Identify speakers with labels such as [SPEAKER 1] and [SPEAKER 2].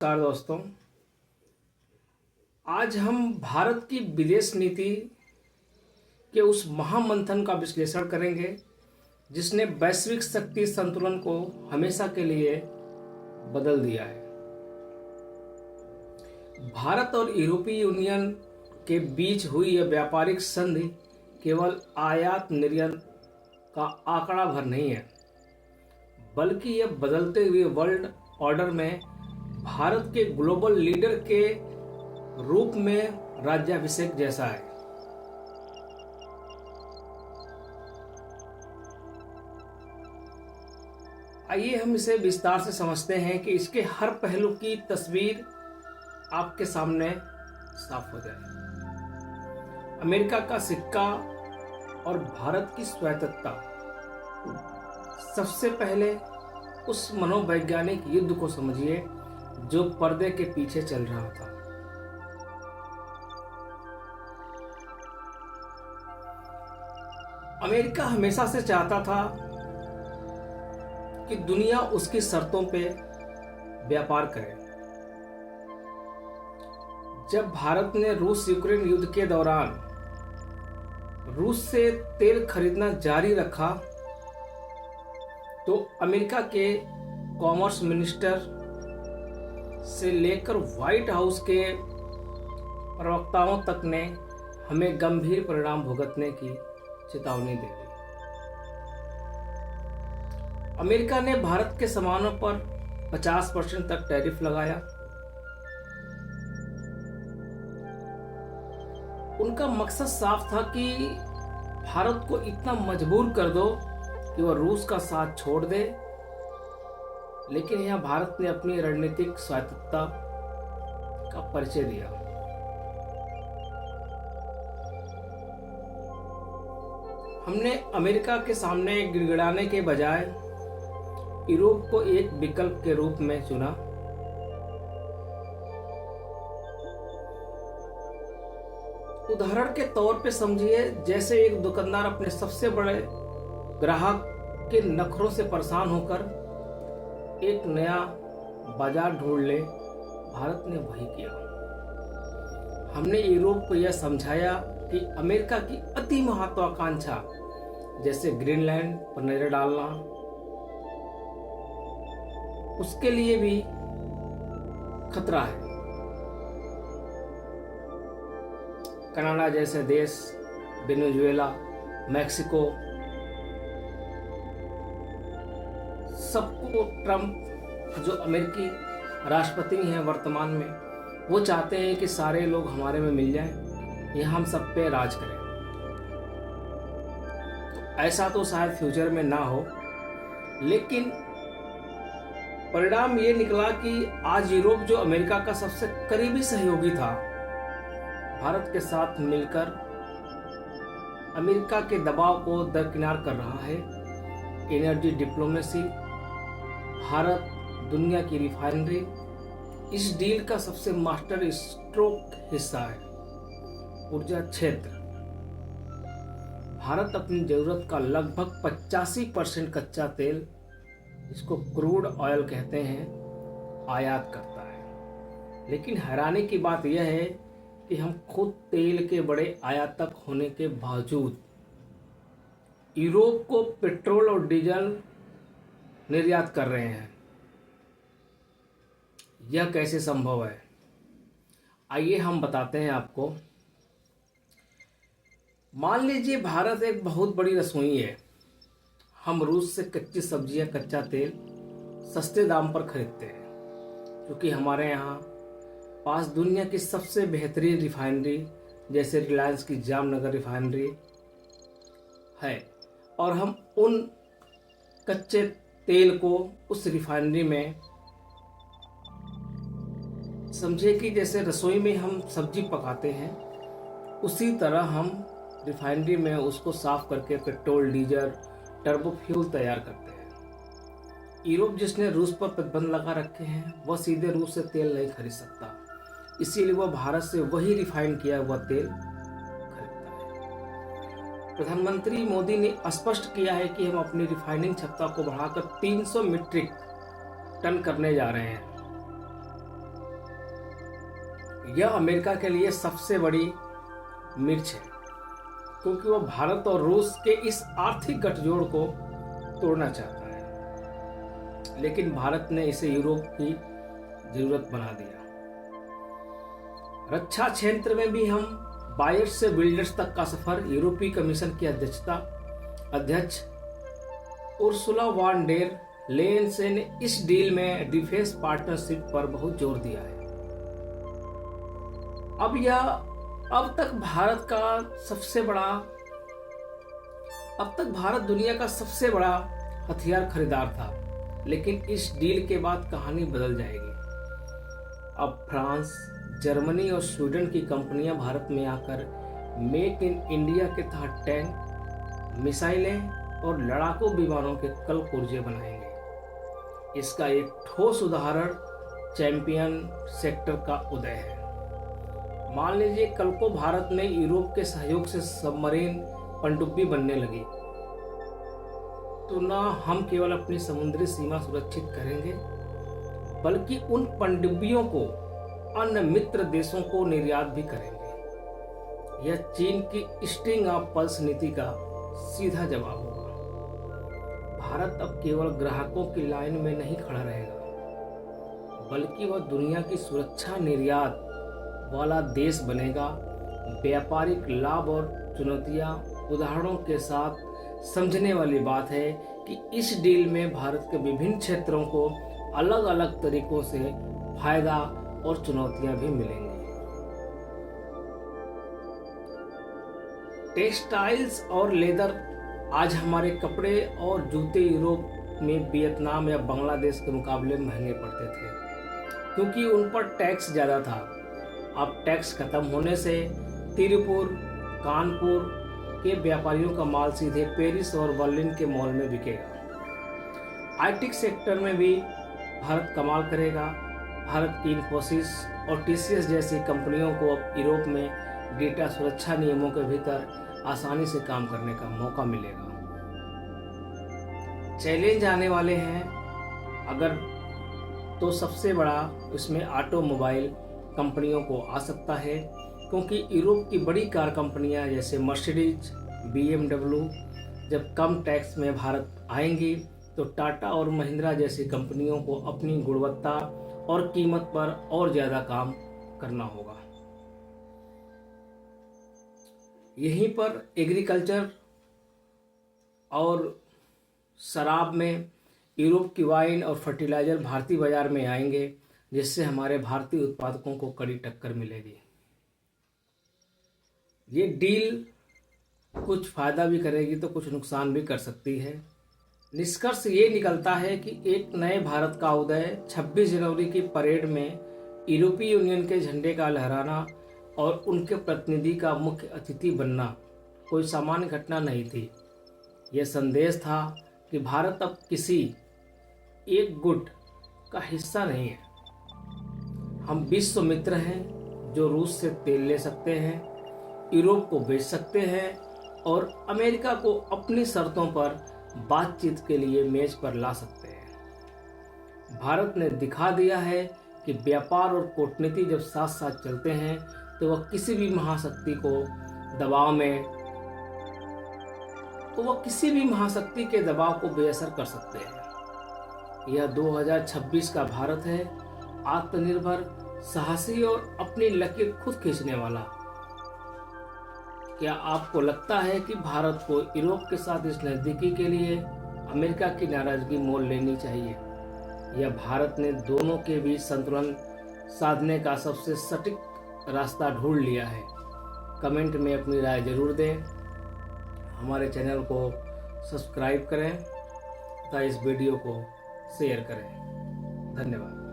[SPEAKER 1] नमस्कार दोस्तों। आज हम भारत की विदेश नीति के उस महामंथन का विश्लेषण करेंगे जिसने वैश्विक शक्ति संतुलन को हमेशा के लिए बदल दिया है। भारत और यूरोपीय यूनियन के बीच हुई यह व्यापारिक संधि केवल आयात निर्यात का आंकड़ा भर नहीं है, बल्कि यह बदलते हुए वर्ल्ड ऑर्डर में भारत के ग्लोबल लीडर के रूप में राज्याभिषेक जैसा है। आइए हम इसे विस्तार से समझते हैं कि इसके हर पहलू की तस्वीर आपके सामने साफ हो जाए। अमेरिका का सिक्का और भारत की स्वायत्तता। सबसे पहले उस मनोवैज्ञानिक युद्ध को समझिए जो पर्दे के पीछे चल रहा था। अमेरिका हमेशा से चाहता था कि दुनिया उसकी शर्तों पे व्यापार करे। जब भारत ने रूस यूक्रेन युद्ध के दौरान रूस से तेल खरीदना जारी रखा तो अमेरिका के कॉमर्स मिनिस्टर से लेकर व्हाइट हाउस के प्रवक्ताओं तक ने हमें गंभीर परिणाम भुगतने की चेतावनी दे दी। अमेरिका ने भारत के सामानों पर 50% तक टैरिफ लगाया। उनका मकसद साफ था कि भारत को इतना मजबूर कर दो कि वह रूस का साथ छोड़ दे, लेकिन यहां भारत ने अपनी रणनीतिक स्वायत्तता का परिचय दिया। हमने अमेरिका के सामने गिड़गिड़ाने के बजाय यूरोप को एक विकल्प के रूप में चुना। उदाहरण के तौर पे समझिए, जैसे एक दुकानदार अपने सबसे बड़े ग्राहक के नखरों से परेशान होकर एक नया बाजार ढूंढ ले। भारत ने वही किया। हमने यूरोप को यह समझाया कि अमेरिका की अति महत्वाकांक्षा जैसे ग्रीनलैंड पर नजर डालना उसके लिए भी खतरा है। कनाडा जैसे देश, वेनेजुएला, मैक्सिको, सबको ट्रंप जो अमेरिकी राष्ट्रपति हैं वर्तमान में, वो चाहते हैं कि सारे लोग हमारे में मिल जाएं, यह हम सब पे राज करें। तो ऐसा तो शायद फ्यूचर में ना हो, लेकिन परिणाम ये निकला कि आज यूरोप जो अमेरिका का सबसे करीबी सहयोगी था, भारत के साथ मिलकर अमेरिका के दबाव को दरकिनार कर रहा है। एनर्जी डिप्लोमेसी, भारत दुनिया की रिफाइनरी इस डील का सबसे मास्टर स्ट्रोक हिस्सा है। ऊर्जा क्षेत्र, भारत अपनी जरूरत का लगभग 85% कच्चा तेल, इसको क्रूड ऑयल कहते हैं, आयात करता है। लेकिन हैरानी की बात यह है कि हम खुद तेल के बड़े आयातक होने के बावजूद यूरोप को पेट्रोल और डीजल निर्यात कर रहे हैं। यह कैसे संभव है? आइए हम बताते हैं आपको। मान लीजिए भारत एक बहुत बड़ी रसोई है। हम रूस से कच्ची सब्जियां, कच्चा तेल सस्ते दाम पर खरीदते हैं, क्योंकि हमारे यहाँ पास दुनिया की सबसे बेहतरीन रिफाइनरी जैसे रिलायंस की जामनगर रिफाइनरी है, और हम उन कच्चे तेल को उस रिफाइनरी में, समझे कि जैसे रसोई में हम सब्जी पकाते हैं, उसी तरह हम रिफाइनरी में उसको साफ करके पेट्रोल, डीजल, टर्बो फ्यूल तैयार करते हैं। यूरोप जिसने रूस पर प्रतिबंध लगा रखे हैं, वह सीधे रूस से तेल नहीं खरीद सकता, इसीलिए वह भारत से वही रिफाइन किया हुआ तेल खरीदता है। प्रधानमंत्री मोदी ने स्पष्ट किया है कि हम अपनी रिफाइनिंग क्षमता को बढ़ाकर 300 मीट्रिक टन करने जा रहे हैं। यह अमेरिका के लिए सबसे बड़ी मिर्च है, क्योंकि वह भारत और रूस के इस आर्थिक गठजोड़ को तोड़ना चाहता है, लेकिन भारत ने इसे यूरोप की जरूरत बना दिया। रक्षा क्षेत्र में भी हम बायर्स से बिल्डर्स तक का सफर यूरोपीय कमीशन की अध्यक्ष उर्सुला वॉन डेर लेयन ने इस डील में डिफेंस पार्टनरशिप पर बहुत जोर दिया है। अब तक भारत दुनिया का सबसे बड़ा हथियार खरीदार था, लेकिन इस डील के बाद कहानी बदल जाएगी। अब फ्रांस, जर्मनी और स्वीडन की कंपनियां भारत में आकर मेक इन इंडिया के तहत टैंक, मिसाइलें और लड़ाकू विमानों के कल पुर्जे बनाएंगे। इसका एक ठोस उदाहरण चैंपियन सेक्टर का उदय है। मान लीजिए कल को भारत में यूरोप के सहयोग से सबमरीन पनडुब्बी बनने लगी, तो न हम केवल अपनी समुद्री सीमा सुरक्षित करेंगे, बल्कि उन पनडुब्बियों को अन्य मित्र देशों को निर्यात भी करेंगे। यह चीन की स्ट्रिंग ऑफ पर्ल्स नीति का सीधा जवाब होगा। भारत अब केवल ग्राहकों की लाइन में नहीं खड़ा रहेगा, बल्कि वह दुनिया की सुरक्षा निर्यात वाला देश बनेगा। व्यापारिक लाभ और चुनौतियां उदाहरणों के साथ समझने वाली बात है कि इस डील में भारत के विभिन्न क्षेत्रों को अलग अलग तरीकों से फायदा और चुनौतियां भी मिलेंगी। टेक्सटाइल्स और लेदर आज हमारे कपड़े और जूते यूरोप में वियतनाम या बांग्लादेश के मुकाबले महंगे पड़ते थे, क्योंकि उन पर टैक्स ज़्यादा था। अब टैक्स खत्म होने से तिरुपुर, कानपुर के व्यापारियों का माल सीधे पेरिस और बर्लिन के मॉल में बिकेगा। आईटी सेक्टर में भी भारत कमाल करेगा। भारत की इन्फोसिस और टीसीएस जैसी कंपनियों को अब यूरोप में डेटा सुरक्षा नियमों के भीतर आसानी से काम करने का मौका मिलेगा। चैलेंज आने वाले हैं अगर तो सबसे बड़ा इसमें ऑटोमोबाइल कंपनियों को आ सकता है, क्योंकि यूरोप की बड़ी कार कंपनियां जैसे मर्सिडीज, BMW जब कम टैक्स में भारत आएंगी, तो टाटा और महिंद्रा जैसी कंपनियों को अपनी गुणवत्ता और कीमत पर और ज़्यादा काम करना होगा। यहीं पर एग्रीकल्चर और शराब में यूरोप की वाइन और फर्टिलाइज़र भारतीय बाजार में आएंगे, जिससे हमारे भारतीय उत्पादकों को कड़ी टक्कर मिलेगी। ये डील कुछ फ़ायदा भी करेगी तो कुछ नुकसान भी कर सकती है। निष्कर्ष ये निकलता है कि एक नए भारत का उदय 26 जनवरी की परेड में यूरोपीय यूनियन के झंडे का लहराना और उनके प्रतिनिधि का मुख्य अतिथि बनना कोई सामान्य घटना नहीं थी। यह संदेश था कि भारत अब किसी एक गुट का हिस्सा नहीं है। हम विश्व मित्र हैं जो रूस से तेल ले सकते हैं, यूरोप को बेच सकते हैं और अमेरिका को अपनी शर्तों पर बातचीत के लिए मेज पर ला सकते हैं। भारत ने दिखा दिया है कि व्यापार और कूटनीति जब साथ साथ चलते हैं तो वह किसी भी महाशक्ति के दबाव को बेअसर कर सकते हैं। यह 2026 का भारत है, आत्मनिर्भर, साहसी और अपनी लकीर खुद खींचने वाला। क्या आपको लगता है कि भारत को यूरोप के साथ इस नज़दीकी के लिए अमेरिका की नाराजगी मोल लेनी चाहिए, या भारत ने दोनों के बीच संतुलन साधने का सबसे सटीक रास्ता ढूंढ लिया है? कमेंट में अपनी राय जरूर दें। हमारे चैनल को सब्सक्राइब करें तथा इस वीडियो को शेयर करें। धन्यवाद।